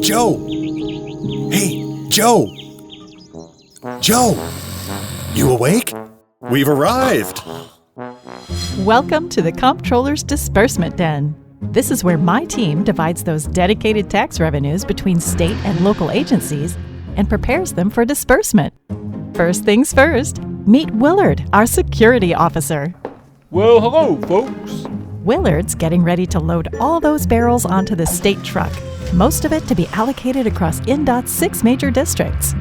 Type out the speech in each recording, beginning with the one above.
Joe! Hey, Joe! Joe! You awake? We've arrived! Welcome to the Comptroller's Disbursement Den. This is where my team divides those dedicated tax revenues between state and local agencies and prepares them for disbursement. First things first, meet Willard, our security officer. Well, hello, folks. Willard's getting ready to load all those barrels onto the state truck, most of it to be allocated across INDOT's 6 major districts.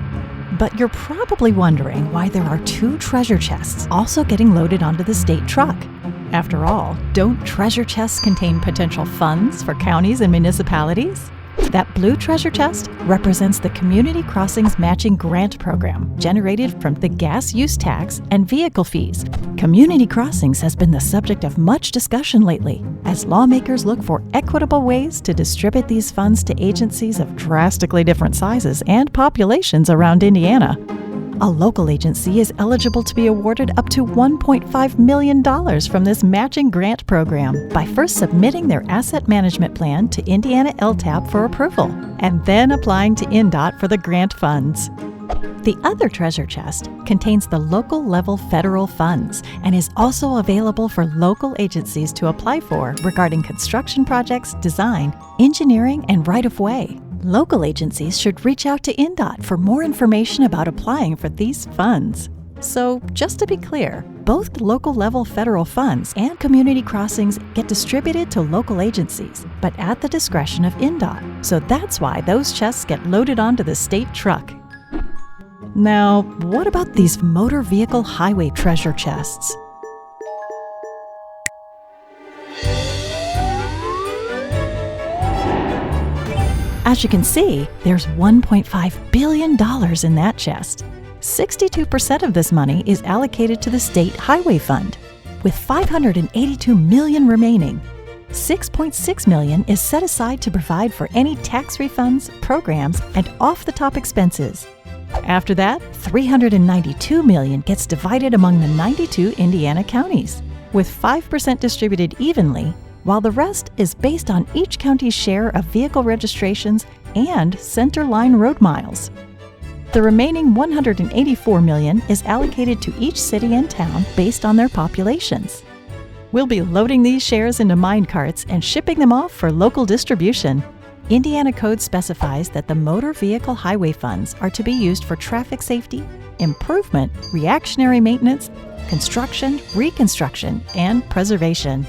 But you're probably wondering why there are 2 treasure chests also getting loaded onto the state truck. After all, don't treasure chests contain potential funds for counties and municipalities? That blue treasure chest represents the Community Crossings Matching Grant Program generated from the gas use tax and vehicle fees. Community Crossings has been the subject of much discussion lately as lawmakers look for equitable ways to distribute these funds to agencies of drastically different sizes and populations around Indiana. A local agency is eligible to be awarded up to $1.5 million from this matching grant program by first submitting their asset management plan to Indiana LTAP for approval and then applying to INDOT for the grant funds. The other treasure chest contains the local level federal funds and is also available for local agencies to apply for regarding construction projects, design, engineering, and right-of-way. Local agencies should reach out to INDOT for more information about applying for these funds. So, just to be clear, both the local level federal funds and community crossings get distributed to local agencies, but at the discretion of INDOT. So that's why those chests get loaded onto the state truck. Now, what about these motor vehicle highway treasure chests? As you can see, there's $1.5 billion in that chest. 62% of this money is allocated to the State Highway Fund, with $582 million remaining. $6.6 million is set aside to provide for any tax refunds, programs, and off-the-top expenses. After that, $392 million gets divided among the 92 Indiana counties, with 5% distributed evenly, while the rest is based on each county's share of vehicle registrations and center line road miles. The remaining $184 million is allocated to each city and town based on their populations. We'll be loading these shares into mine carts and shipping them off for local distribution. Indiana Code specifies that the motor vehicle highway funds are to be used for traffic safety, improvement, reactionary maintenance, construction, reconstruction, and preservation.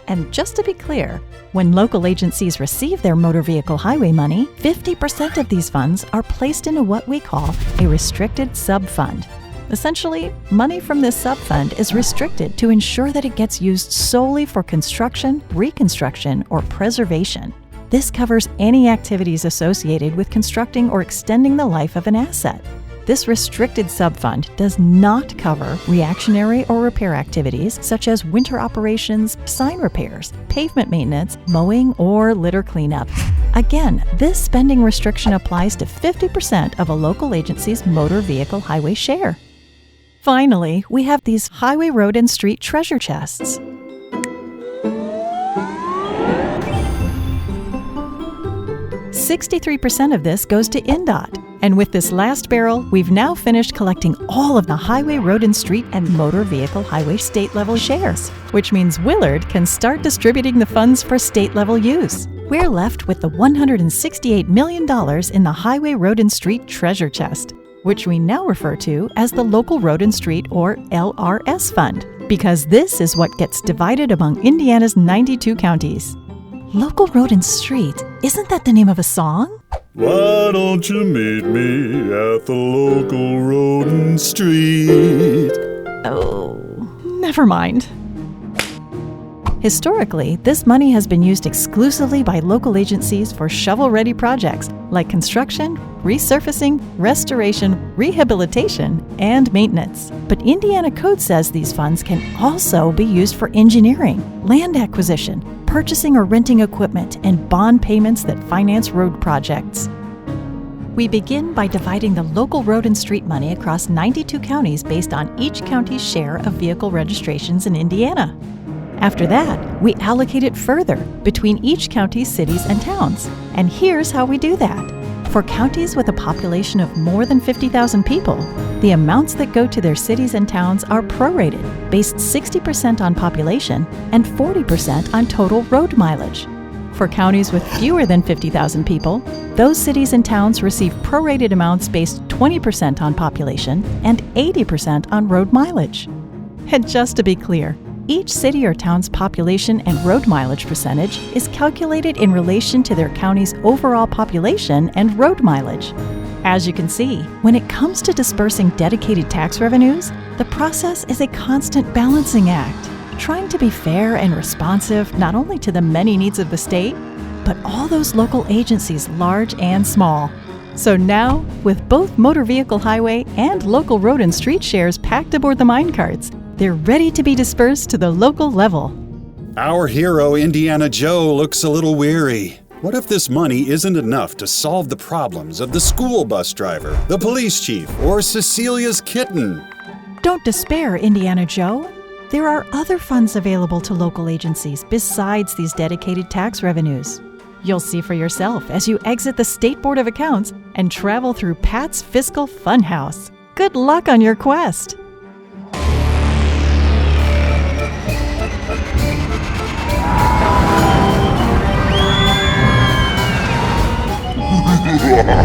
And just to be clear, when local agencies receive their motor vehicle highway money, 50% of these funds are placed into what we call a restricted subfund. Essentially, money from this subfund is restricted to ensure that it gets used solely for construction, reconstruction, or preservation. This covers any activities associated with constructing or extending the life of an asset. This restricted subfund does not cover reactionary or repair activities such as winter operations, sign repairs, pavement maintenance, mowing, or litter cleanup. Again, this spending restriction applies to 50% of a local agency's motor vehicle highway share. Finally, we have these highway, road, and street treasure chests. $63% of this goes to INDOT. And with this last barrel, we've now finished collecting all of the highway, road, and street and motor vehicle highway state-level shares, which means Willard can start distributing the funds for state-level use. We're left with the $168 million in the highway, road, and street treasure chest, which we now refer to as the Local Road and Street, or LRS Fund, because this is what gets divided among Indiana's 92 counties. Local Road and Street, isn't that the name of a song? Why don't you meet me at the local road and street? Oh, never mind. Historically, this money has been used exclusively by local agencies for shovel-ready projects like construction, resurfacing, restoration, rehabilitation, and maintenance. But Indiana Code says these funds can also be used for engineering, land acquisition, purchasing or renting equipment, and bond payments that finance road projects. We begin by dividing the local road and street money across 92 counties based on each county's share of vehicle registrations in Indiana. After that, we allocate it further between each county's cities and towns. And here's how we do that. For counties with a population of more than 50,000 people, the amounts that go to their cities and towns are prorated, based 60% on population and 40% on total road mileage. For counties with fewer than 50,000 people, those cities and towns receive prorated amounts based 20% on population and 80% on road mileage. And just to be clear, each city or town's population and road mileage percentage is calculated in relation to their county's overall population and road mileage. As you can see, when it comes to dispersing dedicated tax revenues, the process is a constant balancing act, trying to be fair and responsive not only to the many needs of the state, but all those local agencies, large and small. So now, with both motor vehicle highway and local road and street shares packed aboard the minecarts, they're ready to be dispersed to the local level. Our hero, Indiana Joe, looks a little weary. What if this money isn't enough to solve the problems of the school bus driver, the police chief, or Cecilia's kitten? Don't despair, Indiana Joe. There are other funds available to local agencies besides these dedicated tax revenues. You'll see for yourself as you exit the State Board of Accounts and travel through Pat's Fiscal Funhouse. Good luck on your quest! Ha ha ha!